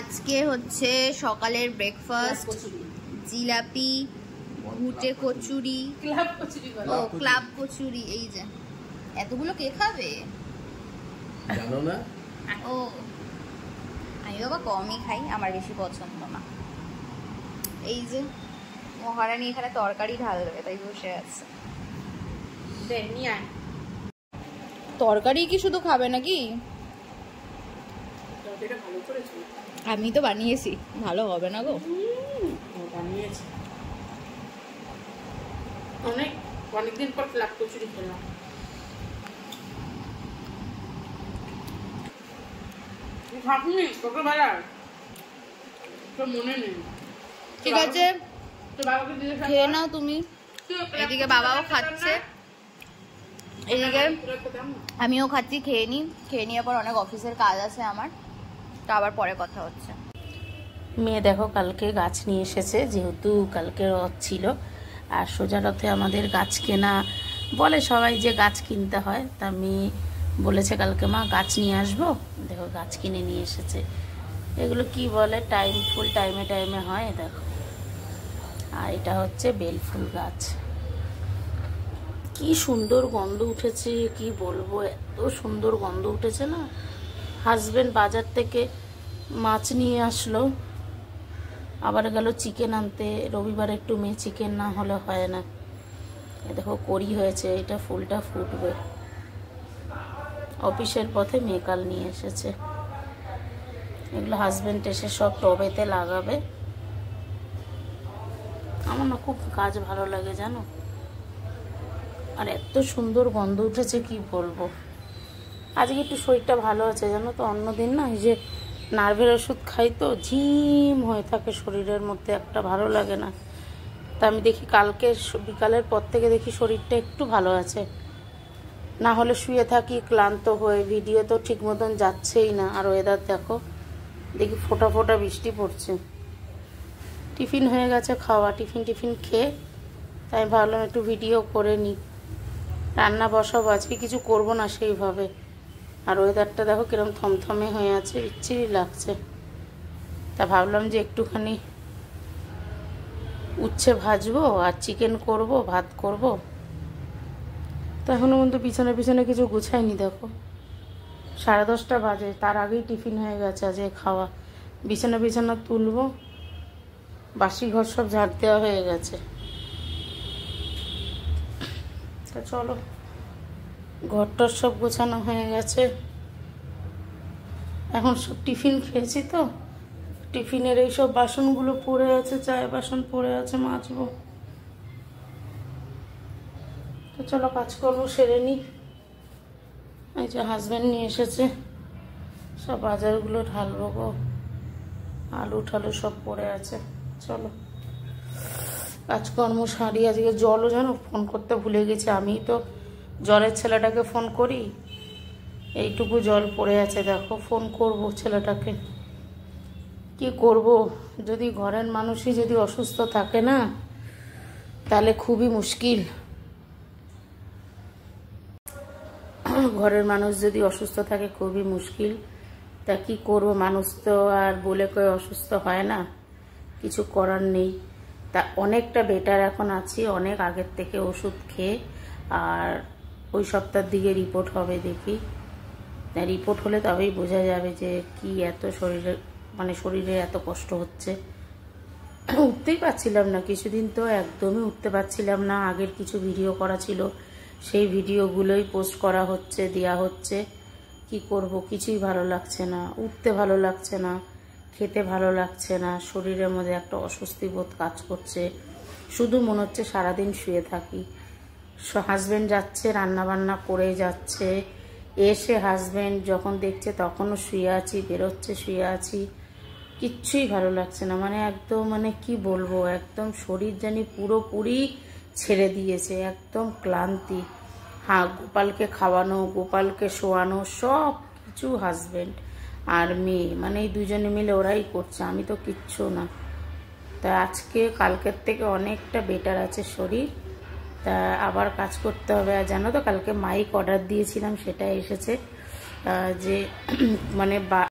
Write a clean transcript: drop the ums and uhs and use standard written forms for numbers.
আজকে হচ্ছে সকালের ব্রেকফাস্ট জিলাপি, ঘুটে কচুরি, ক্লাব কচুরি। এই যে এতগুলো কে খাবে জানো না? ও আমি বাবা কমই খাই, আমার বেশি পছন্দ না। এই যে মহারানী এখানে তরকারি ঢালবে তাই বসে আছে। তরকারি কি শুধু খাবে নাকি? আমি তো বানিয়েছি, ভালো হবে না গো। অনেকদিন পর ক্লাব কচুরি খেলাম। ভাবনি ছোটবেলার তো মনে নেই। ঠিক আছে খেয়ে নাও তুমি। এদিকে বাবাও খাচ্ছে, এদিকে আমিও খাচ্ছি। খেয়ে নিয়ে পর অনেক অফিসের কাজ আছে আমার, তো আবার পরে কথা হচ্ছে। মেয়ে দেখো কালকে গাছ নিয়ে এসেছে, যেহেতু কালকে রথ ছিল আর সোজা রথে আমাদের গাছ কেনা বলে সবাই যে গাছ কিনতে হয়, তা মেয়ে বলেছে কালকে মা গাছ নিয়ে আসবো। দেখো গাছ কিনে নিয়ে এসেছে। এগুলো কি বলে টাইম ফুল টাইমে টাইমে হয় দেখো। আর এটা হচ্ছে বেল ফুল গাছ। কি সুন্দর গন্ধ উঠেছে, কি বলবো, এত সুন্দর গন্ধ উঠেছে না। হাজবেন্ড বাজার থেকে মাছ নিয়ে আসলো, আবার গেল চিকেন আনতে। রবিবার একটু মেয়ে চিকেন না হলে হয় না। দেখো কড়ি হয়েছে, এটা ফুলটা ফুটবে। অফিসের পথে মেয়ে কাল নিয়ে এসেছে। এগুলো হাজবেন্ড এসে সব টবেতে লাগাবে। আমার না খুব গাছ ভালো লাগে জানো। আর এত সুন্দর গন্ধ উঠেছে কি বলবো। আজকে একটু শরীরটা ভালো আছে জানো তো। অন্যদিন না এই যে নার্ভের ওষুধ খাই তো ঝিম হয়ে থাকে শরীরের মধ্যে, একটা ভালো লাগে না। তা আমি দেখি কালকে বিকালের পর থেকে দেখি শরীরটা একটু ভালো আছে। না হলে শুয়ে থাকি ক্লান্ত হয়ে, ভিডিও তো ঠিক মতন যাচ্ছেই না। আর ওয়েদার দেখো, দেখি ফোঁটা ফোঁটা বৃষ্টি পড়ছে। টিফিন হয়ে গেছে খাওয়া, টিফিন খেয়ে তাই ভাবলাম একটু ভিডিও করে নিই। রান্না বসাবো, আজকে কিছু করব না সেইভাবে। আর ওয়েদারটা দেখো কিরম থমথমে হয়ে আছে, ইচ্ছেই লাগছে। তা ভাবলাম যে একটুখানি উচ্ছে ভাজবো আর চিকেন করব, ভাত করব। তো এখনও কিন্তু পিছনে কিছু গুছাইনি। দেখো 10:30 বাজে, তার আগেই টিফিন হয়ে গেছে আজকে খাওয়া। বিছানা তুলবো, বাসি ঘর সব ঝাড় দেওয়া হয়ে গেছে। তা চলো, ঘরটার সব গোছানো হয়ে গেছে। এখন সব টিফিন খেয়েছি তো, টিফিনের এইসব বাসনগুলো পড়ে আছে, চায়ের বাসন পড়ে আছে, মাজবো। তো চলো কাজকর্ম সেরে নিই। এই যে হাজব্যান্ড নিয়ে এসেছে, সব বাজারগুলো ঢালবো গো। আলু ঠালু সব পড়ে আছে। চলো কাজকর্ম সারি। আজকে জলও জানো ফোন করতে ভুলে গেছি। আমি তো জলের ছেলেটাকে ফোন করি, এইটুকু জল পড়ে আছে। দেখো ফোন করব ছেলেটাকে, কি করব। যদি ঘরের মানুষই যদি অসুস্থ থাকে না, তাহলে খুবই মুশকিল। ঘরের মানুষ যদি অসুস্থ থাকে খুবই মুশকিল। তা কি করব, মানুষ তো আর বলে কয়ে অসুস্থ হয় না, কিছু করার নেই। তা অনেকটা বেটার এখন আছি, অনেক আগের থেকে ওষুধ খেয়ে। আর ওই সপ্তাহের দিকে রিপোর্ট হবে, দেখি। রিপোর্ট হলে তবেই বোঝা যাবে যে কি এত শরীরে এত কষ্ট হচ্ছে। উঠতেই পারছিলাম না কিছুদিন, তো একদমই উঠতে পারছিলাম না। আগের কিছু ভিডিও করা ছিল, সেই ভিডিওগুলোই পোস্ট করা হচ্ছে, দেয়া হচ্ছে। কি করব, কিছুই ভালো লাগছে না, উঠতে ভালো লাগছে না, খেতে ভালো লাগছে না। শরীরের মধ্যে একটা অস্বস্তি বোধ কাজ করছে, শুধু মনে হচ্ছে সারাদিন শুয়ে থাকি। হাজব্যান্ড যাচ্ছে রান্নাবান্না করে যাচ্ছে, এসে হাজব্যান্ড যখন দেখছে তখনও শুয়ে আছি, বেরোচ্ছে শুয়ে আছি। কিচ্ছুই ভালো লাগছে না, একদম কি বলবো, একদম শরীর জানি পুরোপুরি ছেড়ে দিয়েছে, একদম ক্লান্তি। হ্যাঁ, গোপালকে খাওয়ানো, গোপালকে শোয়ানো, সব কিছু হাজব্যান্ড আর মেয়ে এই দুজনে মিলে ওরাই করছে, আমি তো কিচ্ছু না। তা আজকে কালকের থেকে অনেকটা বেটার আছে শরীর। তা আবার কাজ করতে হবে। আর জানো তো কালকে মাইক অর্ডার দিয়েছিলাম, সেটা এসেছে। যে